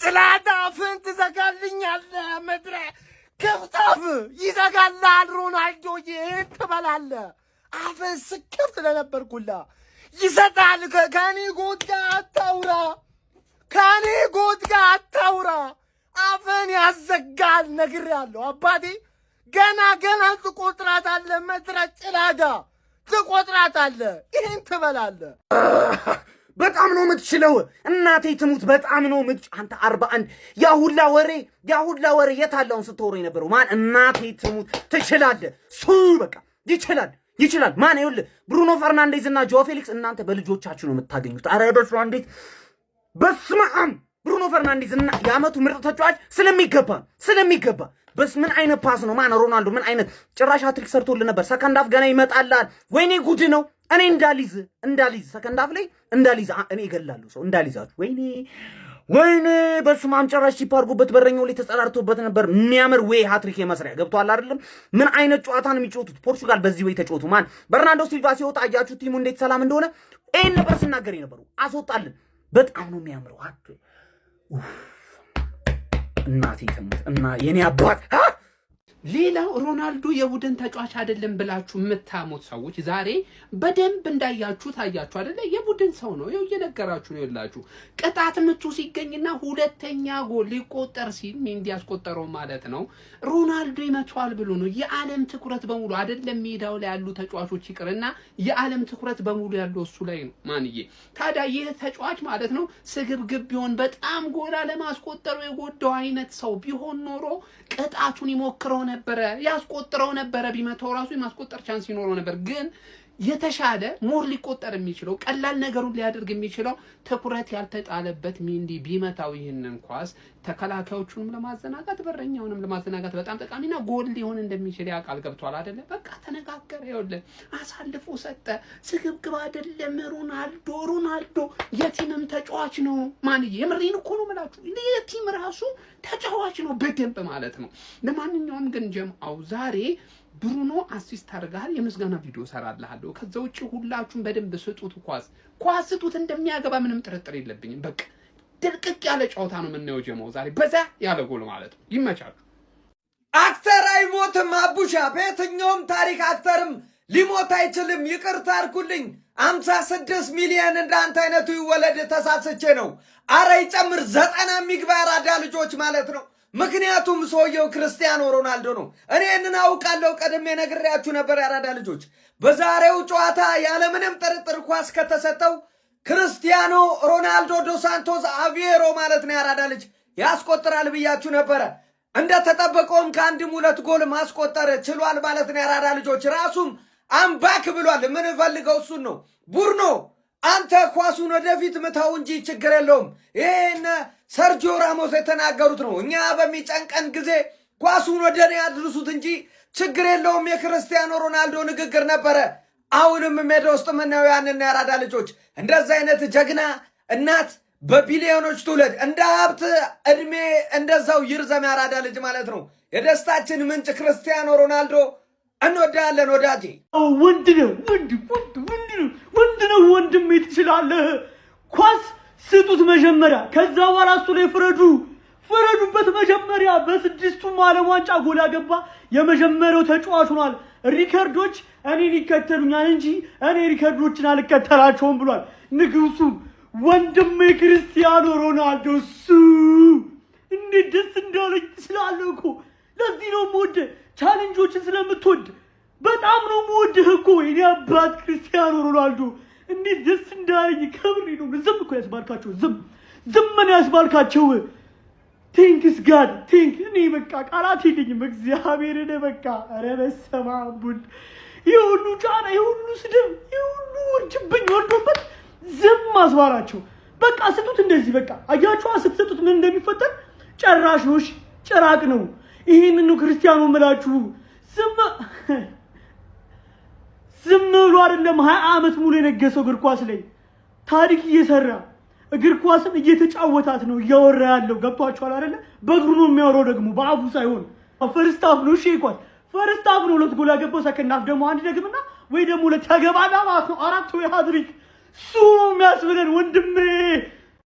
ጭላዳ አፍን ትዘጋልኛለህ ምድረ ክፍታፍ ይዘጋልሃል ሮናልዶዬ ትበላለህ አፍን ስክፍት ለነበርኩላ ይሰጣል ከኔ ጎት ጋር አታውራ ከኔ ጎት ጋር አታውራ አፍን ያዘጋል ነግሬሃለሁ አባቴ ገና ትቆጥራታለህ ምድረ ጭላዳ ትቆጥራታለህ ይሄን ትበላለህ በጣም ነው የምትችለው እናቴ ትሙት በጣም ነው አንተ 41 ያሁላ ወሬ የታለውን ስትወሩ የነበረው ማን እናቴ ትሙት ትችላለህ ሱ በቃ ይችላል ማን ይኸውልህ ብሩኖ ፈርናንዴዝ እና ጆ ፌሊክስ እናንተ በልጆቻችሁ ነው የምታገኙት አረ በፍራንዴዝ በስማም ብሩኖ ፈርናንዴዝ እና ያመቱ ምርጥ ተጫዋች ስለሚገባ በስ ምን አይነት ፓስ ነው ማን ሮናልዶ ምን አይነት ጭራሽ ሃትሪክ ሰርቶል ነበር ሰከንድ ሃፍ ገና ይመጣላል ወይኔ ጉድ ነው እኔ እንዳሊዝ ሰከንድ ሃፍ ላይ እንዳሊዝ እኔ እገላለሁ ሰው እንዳሊዛችሁ ወይኔ በስማም ጭራሽ ሲፓርጉበት በረኛው ላይ ተጸራርቶበት ነበር የሚያምር ወይ ሃትሪክ የመስሪያ ገብቷል አይደለም ምን አይነት ጨዋታ ነው የሚጫወቱት ፖርቹጋል በዚህ ወይ ተጫወቱ ማን በርናርዶ ሲልቫ ሲወጣ አያችሁ ቲሙ እንዴት ሰላም እንደሆነ ይሄን ነበር ሲናገር የነበረው አስወጣልን በጣም ነው የሚያምረው እናቴ ተምት እና የኔ አባት ሌላው ሮናልዶ የቡድን ተጫዋች አይደለም ብላችሁ የምታሙት ሰዎች ዛሬ በደንብ እንዳያችሁ ታያችሁ አይደለ የቡድን ሰው ነው እየነገራችሁ ነው ይላችሁ ቅጣት ምቱ ሲገኝና ሁለተኛ ጎል ሊቆጠር ሲል ሜንዲ ያስቆጠረው ማለት ነው ሮናልዶ ይመቷል ብሎ ነው የዓለም ትኩረት በሙሉ አይደለም ሜዳው ላይ ያሉ ተጫዋቾች ይቅርና የዓለም ትኩረት በሙሉ ያለው እሱ ላይ ነው ማንዬ ታዲያ ይሄ ተጫዋች ማለት ነው ስግብግብ ቢሆን በጣም ጎል ለማስቆጠር የጎዳው አይነት ሰው ቢሆን ኖሮ ቅጣቱን ይሞክረው ነበር ያስቆጥረው ነበር ቢመታው ራሱ የማስቆጠር ቻንስ ይኖረው ነበር ግን የተሻለ ሞር ሊቆጠር የሚችለው ቀላል ነገሩን ሊያደርግ የሚችለው ትኩረት ያልተጣለበት ሜንዲ ቢመታው ይሄንን ኳስ ተከላካዮቹንም ለማዘናጋት በረኛውንም ለማዘናጋት በጣም ጠቃሚና ጎል ሊሆን እንደሚችል ያቃል ገብቷል አይደለ በቃ ተነጋገረ ይወለ አሳልፎ ሰጠ ስግብግብ አይደለም ሮናልዶ የቲምም ተጫዋች ነው ማንዬ የምሬን እኮ ነው ማለት የቲም ራሱ ተጫዋች ነው በደንብ ማለት ነው ለማንኛውም ግን ጀምአው ዛሬ ብሩኖ አሲስት አድርጋል የምስጋና ቪዲዮ ሰራልሃለሁ ከዛው እጪ ሁላችሁም በደንብ ስጡት ኳስ ስጡት እንደሚያገባ ምንም ጥርጥር የለብኝም በቃ ድርቅቅ ያለ ጨዋታ ነው የምናየው ጀማው ዛሬ በዛ ያለ ጎል ማለት ነው ይመቻሉ አክተር አይሞትም አቡሻ በየትኛውም ታሪክ አክተርም ሊሞት አይችልም ይቅርታ አድርጉልኝ 56 ሚሊዮን እንዳንተ አይነቱ ይወለድ ተሳስቼ ነው አረ ይጨምር 90 ሚግባ ያራዳ ልጆች ማለት ነው ምክንያቱም ሰውየው ክርስቲያኖ ሮናልዶ ነው እኔን አውቃለሁ ቀደም ነግሬያችሁ ነበር ያራዳ ልጆች በዛሬው ጨዋታ ያለ ምንም ጥርጥር ኳስ ከተሰጠው ክርስቲያኖ ሮናልዶ ዶስ ሳንቶስ አቬሮ ማለት ነው ያራዳ ልጅ ያስቆጥራል ብያችሁ ነበር እንደተጠበቀውም ከአንድም ሁለት ጎል ማስቆጠር ችሏል ማለት ነው ያራዳ ልጆች ራሱም አምባክ ብሏል ምን ፈልገው እሱ ነው ቡርኖ አንተ ኳሱን ወደፊት ምታው እንጂ ችግር የለውም ይሄን ሰርጂዮ ራሞስ የተናገሩት ነው እኛ በሚጨንቀን ጊዜ ኳሱን ወደኔ ያድርሱት እንጂ ችግር የለውም የክርስቲያኖ ሮናልዶ ንግግር ነበር አሁንም ሜዳ ውስጥ ምናው ያንን ያራዳ ልጆች እንደዛ አይነት ጀግና እናት በቢሊዮኖች ትውልድ እንደ ሀብት እድሜ እንደዛው ይርዘም ያራዳ ልጅ ማለት ነው የደስታችን ምንጭ ክርስቲያኖ ሮናልዶ እንወዳለን ወዳጄ ወንድ ነው ወንድም ትችላለህ ኳስ ስጡት መጀመሪያ ከዛ በኋላ እሱ ላይ ፍረዱበት መጀመሪያ በስድስቱም ዓለም ዋንጫ ጎል ያገባ የመጀመሪያው ተጫዋች ሆኗል ሪከርዶች እኔን ይከተሉኛል እንጂ እኔ ሪከርዶችን አልከተላቸውም ብሏል ንጉሱ ወንድም ክርስቲያኖ ሮናልዶ እንዴት ደስ እንዳለኝ ትችላለህ እኮ ለዚህ ነው ሞድ ቻሌንጆችን ስለምትወድ በጣም ነው ሞድህ እኮ የኔ አባት ክርስቲያኖ ሮናልዶ እንዴት ደስ እንዳለኝ ከብሪ ነው ዝም እኮ ያስባልካቸው ዝም ነው ያስባልካቸው ቲንክስ ጋድ እኔ በቃ ቃላት የለኝም እግዚአብሔርን በቃ ኧረ በስመ አብ የሁሉ ጫና የሁሉ ስድብ የሁሉ ውርጅብኝ ወርዶበት ዝም አስባላቸው በቃ ስጡት እንደዚህ በቃ አያችሁ ስትሰጡት ምን እንደሚፈጠር ጨራሽ ነው ጭራቅ ነው ይሄንን ነው ክርስቲያኖ መላችሁ ዝም ብሎ አይደለም 20 ዓመት ሙሉ የነገሰው እግር ኳስ ላይ ታሪክ እየሰራ እግር ኳስን እየተጫወታት ነው እያወራ ያለው ገብቷችኋል አይደለ በእግሩ ነው የሚያወራው ደግሞ በአፉ ሳይሆን ፈርስት ሃፍ ነው ሼኳል ፈርስት ሃፍ ነው ሁለት ጎል ያገባው ሰከንድ ሃፍ ደግሞ አንድ ደግምና ወይ ደግሞ ለታገባና ማለት ነው አራት ወይ ሃትሪክ ሱ የሚያስብለን ወንድሜ